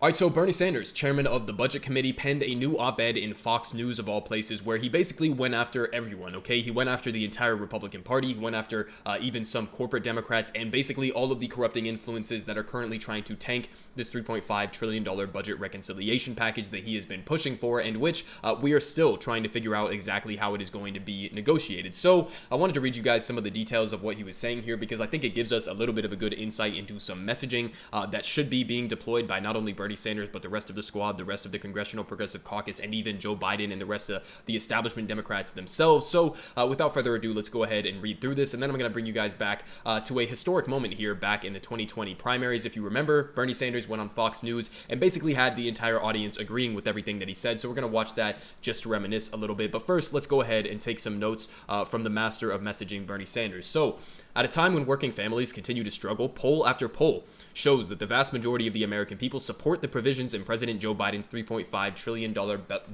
All right, so Bernie Sanders, chairman of the Budget Committee, penned a new op-ed in Fox News of all places where he basically went after everyone, okay? He went after the entire Republican Party, he went after even some corporate Democrats, and basically all of the corrupting influences that are currently trying to tank this $3.5 trillion budget reconciliation package that he has been pushing for, and which we are still trying to figure out exactly how it is going to be negotiated. So I wanted to read you guys some of the details of what he was saying here because I think it gives us a little bit of a good insight into some messaging that should be being deployed by not only Bernie Sanders, but the rest of the squad, the rest of the Congressional Progressive Caucus, and even Joe Biden and the rest of the establishment Democrats themselves. So without further ado, let's go ahead and read through this, and then I'm going to bring you guys back to a historic moment here back in the 2020 primaries. If you remember, Bernie Sanders went on Fox News and basically had the entire audience agreeing with everything that he said. So we're going to watch that just to reminisce a little bit. But first, let's go ahead and take some notes from the master of messaging, Bernie Sanders. So at a time when working families continue to struggle, poll after poll shows that the vast majority of the American people support the provisions in President Joe Biden's $3.5 trillion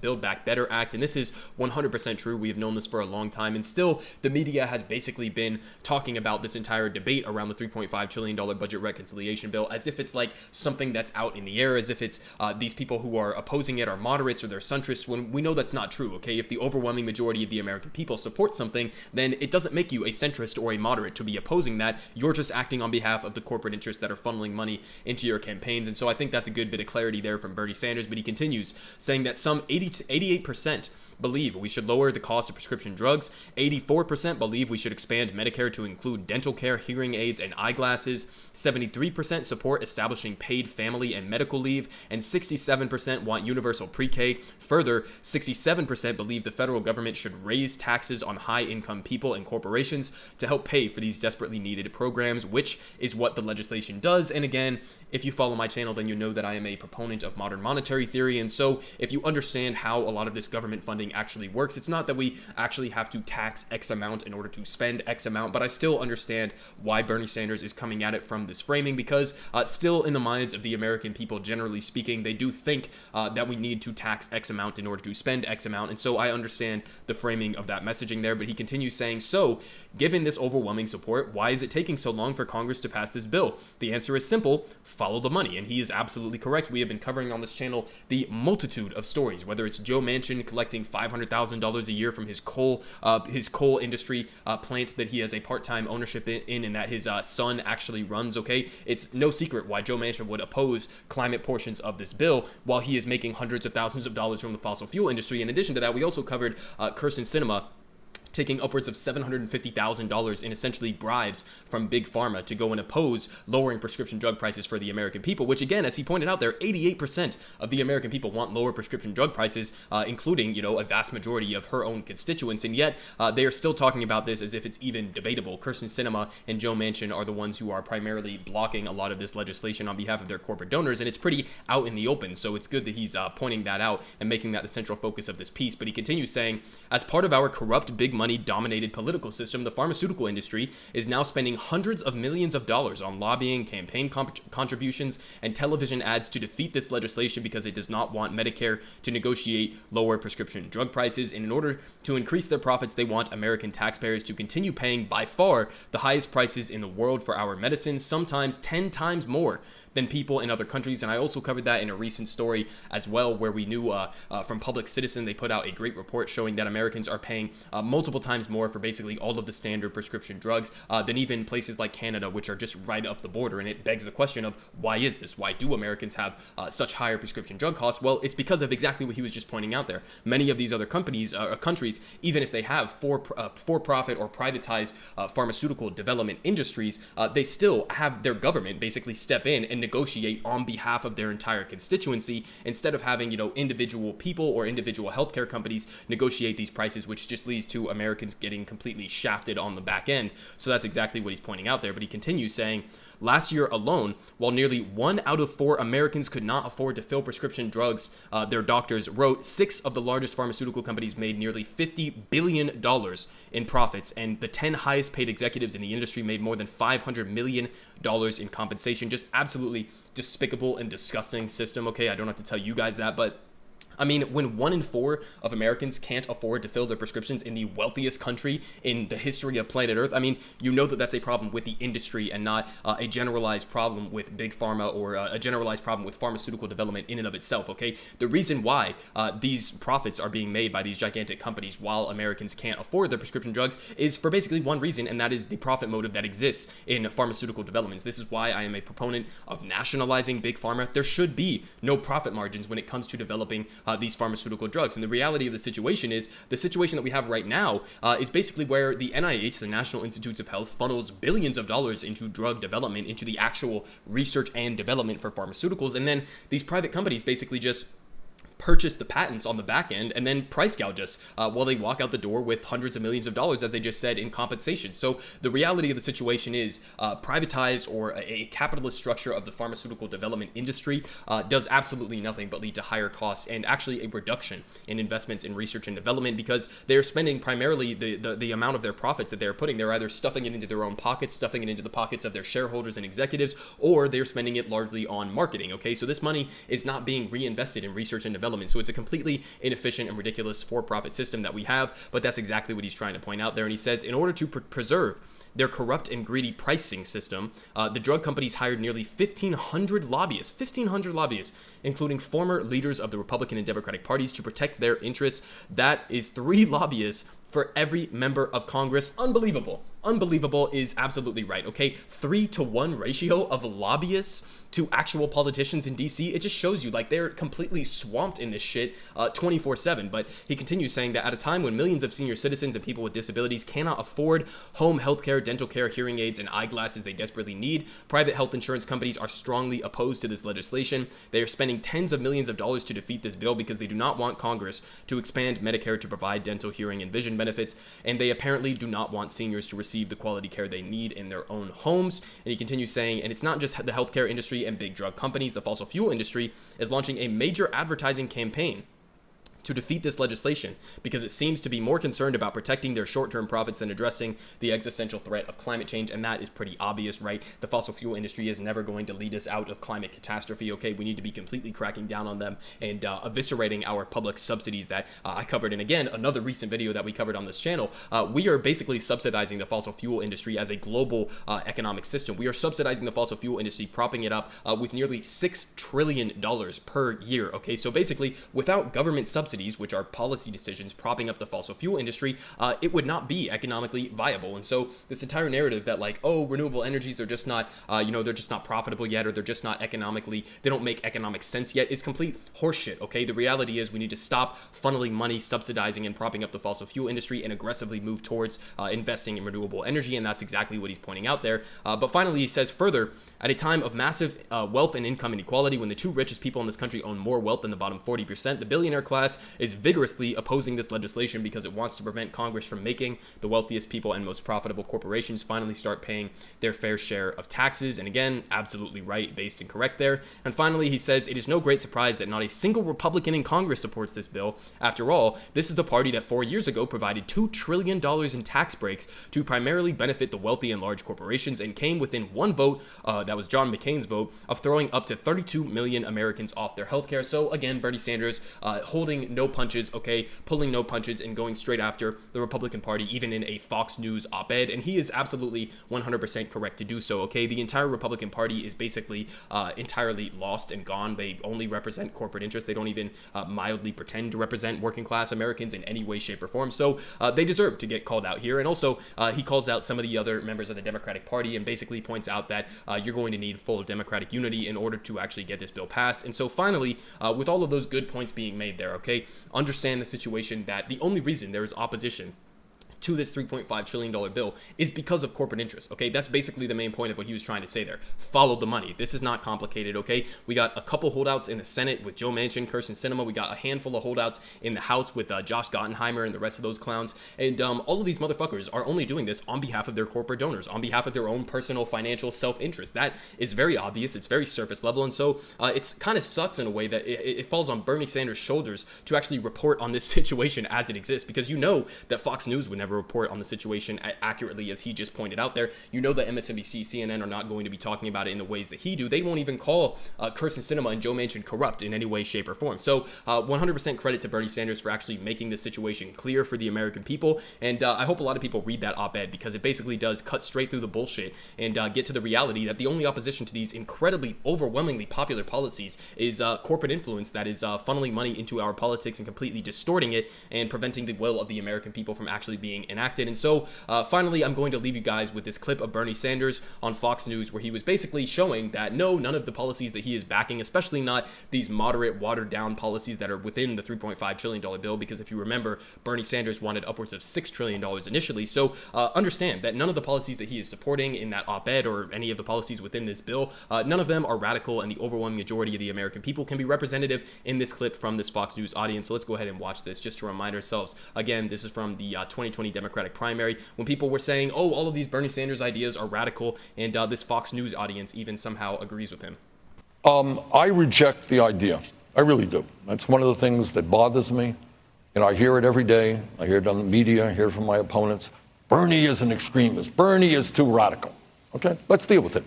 Build Back Better Act. And this is 100% true. We have known this for a long time. And still, the media has basically been talking about this entire debate around the $3.5 trillion budget reconciliation bill as if it's like something that's out in the air, as if it's these people who are opposing it are moderates or they're centrists, when we know that's not true, okay? If the overwhelming majority of the American people support something, then it doesn't make you a centrist or a moderate to be opposing that. You're just acting on behalf of the corporate interests that are funneling money into your campaigns. And so I think that's a good bit of clarity there from Bernie Sanders. But he continues saying that some 80 to 88% believe we should lower the cost of prescription drugs, 84% believe we should expand Medicare to include dental care, hearing aids, and eyeglasses, 73% support establishing paid family and medical leave, and 67% want universal pre-K. Further, 67% believe the federal government should raise taxes on high-income people and corporations to help pay for these desperately needed programs, which is what the legislation does. And again, if you follow my channel, then you know that I am a proponent of modern monetary theory. And so if you understand how a lot of this government funding actually works, it's not that we actually have to tax X amount in order to spend X amount, but I still understand why Bernie Sanders is coming at it from this framing, because still in the minds of the American people, generally speaking, they do think that we need to tax X amount in order to spend X amount. And so I understand the framing of that messaging there, but he continues saying, so given this overwhelming support, why is it taking so long for Congress to pass this bill? The answer is simple: follow the money. And he is absolutely correct. We have been covering on this channel the multitude of stories, whether it's Joe Manchin collecting $500,000 a year from his coal industry plant that he has a part-time ownership in and that his son actually runs, okay? It's no secret why Joe Manchin would oppose climate portions of this bill while he is making hundreds of thousands of dollars from the fossil fuel industry. In addition to that, we also covered Kyrsten Sinema taking upwards of $750,000 in essentially bribes from Big Pharma to go and oppose lowering prescription drug prices for the American people, which again, as he pointed out there, 88% of the American people want lower prescription drug prices, including, a vast majority of her own constituents, and yet they are still talking about this as if it's even debatable. Kyrsten Sinema and Joe Manchin are the ones who are primarily blocking a lot of this legislation on behalf of their corporate donors, and it's pretty out in the open, so it's good that he's pointing that out and making that the central focus of this piece. But he continues saying, as part of our corrupt big money dominated political system, the pharmaceutical industry is now spending hundreds of millions of dollars on lobbying, campaign contributions, and television ads to defeat this legislation because it does not want Medicare to negotiate lower prescription drug prices. And in order to increase their profits, they want American taxpayers to continue paying by far the highest prices in the world for our medicines, sometimes 10 times more than people in other countries. And I also covered that in a recent story as well, where we knew from Public Citizen, they put out a great report showing that Americans are paying multiple times more for basically all of the standard prescription drugs than even places like Canada, which are just right up the border. And it begs the question of, why is this? Why do Americans have such higher prescription drug costs? Well, it's because of exactly what he was just pointing out there. Many of these other companies, countries, even if they have for-profit or privatized pharmaceutical development industries, they still have their government basically step in and negotiate on behalf of their entire constituency, instead of having, individual people or individual healthcare companies negotiate these prices, which just leads to Americans getting completely shafted on the back end. So that's exactly what he's pointing out there. But he continues saying, last year alone, while nearly 1 out of 4 Americans could not afford to fill prescription drugs their doctors wrote, 6 of the largest pharmaceutical companies made nearly $50 billion in profits, and the 10 highest paid executives in the industry made more than $500 million in compensation. Just absolutely despicable and disgusting system, okay? I don't have to tell you guys that, but I mean, when 1 in 4 of Americans can't afford to fill their prescriptions in the wealthiest country in the history of planet Earth, I mean, you know that that's a problem with the industry and not a generalized problem with big pharma or a generalized problem with pharmaceutical development in and of itself, okay? The reason why these profits are being made by these gigantic companies while Americans can't afford their prescription drugs is for basically one reason, and that is the profit motive that exists in pharmaceutical developments. This is why I am a proponent of nationalizing big pharma. There should be no profit margins when it comes to developing these pharmaceutical drugs. And the reality of the situation is the situation that we have right now is basically where the NIH, the National Institutes of Health, funnels billions of dollars into drug development, into the actual research and development for pharmaceuticals. And then these private companies basically just purchase the patents on the back end and then price gouge us while they walk out the door with hundreds of millions of dollars, as they just said, in compensation. So the reality of the situation is privatized or a capitalist structure of the pharmaceutical development industry does absolutely nothing but lead to higher costs and actually a reduction in investments in research and development, because they're spending primarily the amount of their profits that they're putting. They're either stuffing it into their own pockets, stuffing it into the pockets of their shareholders and executives, or they're spending it largely on marketing. Okay, so this money is not being reinvested in research and development. So it's a completely inefficient and ridiculous for-profit system that we have, but that's exactly what he's trying to point out there. And he says, in order to preserve their corrupt and greedy pricing system, the drug companies hired nearly 1,500 lobbyists, including former leaders of the Republican and Democratic parties, to protect their interests. That is 3 lobbyists for every member of Congress. Unbelievable is absolutely right, okay? 3-to-1 ratio of lobbyists to actual politicians in DC. It just shows you, like, they're completely swamped in this shit 24/7. But he continues saying that at a time when millions of senior citizens and people with disabilities cannot afford home health care, dental care, hearing aids, and eyeglasses they desperately need, private health insurance companies are strongly opposed to this legislation. They are spending tens of millions of dollars to defeat this bill because they do not want Congress to expand Medicare to provide dental, hearing, and vision benefits, and they apparently do not want seniors to receive the quality care they need in their own homes. And he continues saying, and it's not just the healthcare industry and big drug companies. The fossil fuel industry is launching a major advertising campaign to defeat this legislation because it seems to be more concerned about protecting their short-term profits than addressing the existential threat of climate change. And that is pretty obvious, right? The fossil fuel industry is never going to lead us out of climate catastrophe, okay? We need to be completely cracking down on them and eviscerating our public subsidies that I covered. And again, another recent video that we covered on this channel, we are basically subsidizing the fossil fuel industry as a global economic system. We are subsidizing the fossil fuel industry, propping it up with nearly $6 trillion per year, okay? So basically, without government subsidies, which are policy decisions propping up the fossil fuel industry, it would not be economically viable. And so this entire narrative that, like, oh, renewable energies, they're just not, they're just not profitable yet, or they're just not economically, they don't make economic sense yet, is complete horseshit, okay? The reality is we need to stop funneling money, subsidizing and propping up the fossil fuel industry, and aggressively move towards investing in renewable energy. And that's exactly what he's pointing out there. But finally, he says further, at a time of massive wealth and income inequality, when the 2 richest people in this country own more wealth than the bottom 40%, the billionaire class is vigorously opposing this legislation because it wants to prevent Congress from making the wealthiest people and most profitable corporations finally start paying their fair share of taxes. And again, absolutely right, based and correct there. And finally, he says, it is no great surprise that not a single Republican in Congress supports this bill. After all, this is the party that 4 years ago provided $2 trillion in tax breaks to primarily benefit the wealthy and large corporations, and came within 1 vote, that was John McCain's vote, of throwing up to 32 million Americans off their health care. So again, Bernie Sanders holding no punches, okay, pulling no punches and going straight after the Republican Party, even in a Fox News op-ed, and he is absolutely 100% correct to do so, okay? The entire Republican Party is basically entirely lost and gone. They only represent corporate interests. They don't even mildly pretend to represent working class Americans in any way, shape, or form. So they deserve to get called out here. And also, he calls out some of the other members of the Democratic Party and basically points out that you're going to need full Democratic unity in order to actually get this bill passed. And so finally, with all of those good points being made there, okay, understand the situation that the only reason there is opposition to this $3.5 trillion bill is because of corporate interests, okay? That's basically the main point of what he was trying to say there. Follow the money. This is not complicated, okay? We got a couple holdouts in the Senate with Joe Manchin, Kyrsten Sinema. We got a handful of holdouts in the House with Josh Gottenheimer and the rest of those clowns. And all of these motherfuckers are only doing this on behalf of their corporate donors, on behalf of their own personal financial self-interest. That is very obvious. It's very surface level. And so it's kind of sucks in a way that it falls on Bernie Sanders' shoulders to actually report on this situation as it exists, because you know that Fox News would never ever report on the situation accurately as he just pointed out there. You know that MSNBC, CNN are not going to be talking about it in the ways that he do. They won't even call Kyrsten Sinema and Joe Manchin corrupt in any way, shape, or form. So 100% credit to Bernie Sanders for actually making this situation clear for the American people. And I hope a lot of people read that op-ed, because it basically does cut straight through the bullshit and get to the reality that the only opposition to these incredibly, overwhelmingly popular policies is corporate influence that is funneling money into our politics and completely distorting it and preventing the will of the American people from actually being enacted. And so finally, I'm going to leave you guys with this clip of Bernie Sanders on Fox News, where he was basically showing that no, none of the policies that he is backing, especially not these moderate, watered down policies that are within the $3.5 trillion bill, because if you remember, Bernie Sanders wanted upwards of $6 trillion initially. So understand that none of the policies that he is supporting in that op-ed or any of the policies within this bill, none of them are radical, and the overwhelming majority of the American people can be representative in this clip from this Fox News audience. So let's go ahead and watch this just to remind ourselves. Again, this is from the 2020 Democratic primary, when people were saying, oh, all of these Bernie Sanders ideas are radical, and this Fox News audience even somehow agrees with him. I reject the idea. I really do. That's one of the things that bothers me. And I hear it every day. I hear it on the media. I hear it from my opponents. Bernie is an extremist. Bernie is too radical. Okay, let's deal with it.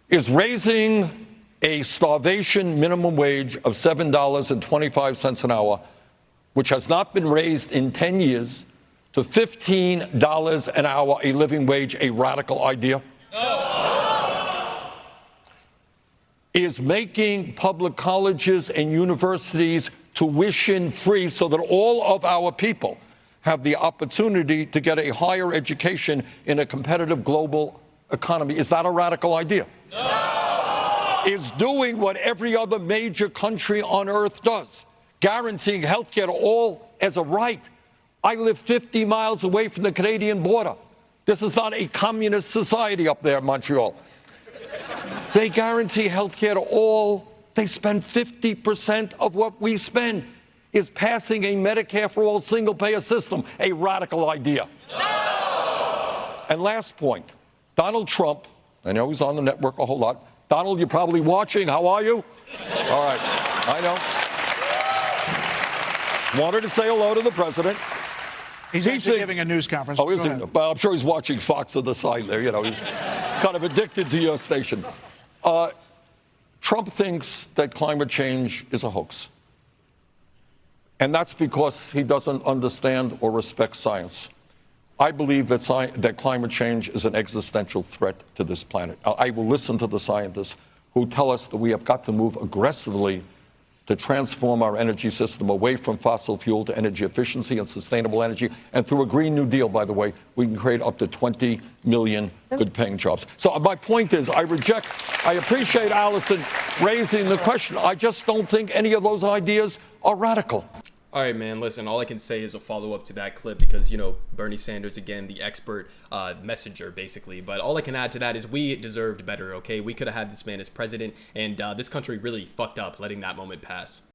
Is raising a starvation minimum wage of $7.25 an hour, which has not been raised in 10 years, to $15 an hour, a living wage, a radical idea? No. Is making public colleges and universities tuition free so that all of our people have the opportunity to get a higher education in a competitive global economy, is that a radical idea? No. Is doing what every other major country on earth does, guaranteeing health care to all as a right. I live 50 miles away from the Canadian border. This is not a communist society up there in Montreal. They guarantee health care to all. They spend 50% of what we spend. Is passing a Medicare for all single-payer system a radical idea? No. And last point, Donald Trump, I know he's on the network a whole lot. Donald, you're probably watching. How are you? All right, I know. Wanted to say hello to the president. He's actually giving a news conference. Oh, is he? Well, I'm sure he's watching Fox on the side there. You know, he's kind of addicted to your station. Trump thinks that climate change is a hoax. And that's because he doesn't understand or respect science. I believe that climate change is an existential threat to this planet. I will listen to the scientists who tell us that we have got to move aggressively to transform our energy system away from fossil fuel to energy efficiency and sustainable energy. And through a Green New Deal, by the way, we can create up to 20 million good-paying jobs. So my point is, I appreciate Allison raising the question. I just don't think any of those ideas are radical. All right, man, listen, all I can say is a follow-up to that clip because, you know, Bernie Sanders, again, the expert messenger, basically. But all I can add to that is we deserved better, okay? We could have had this man as president, and this country really fucked up letting that moment pass.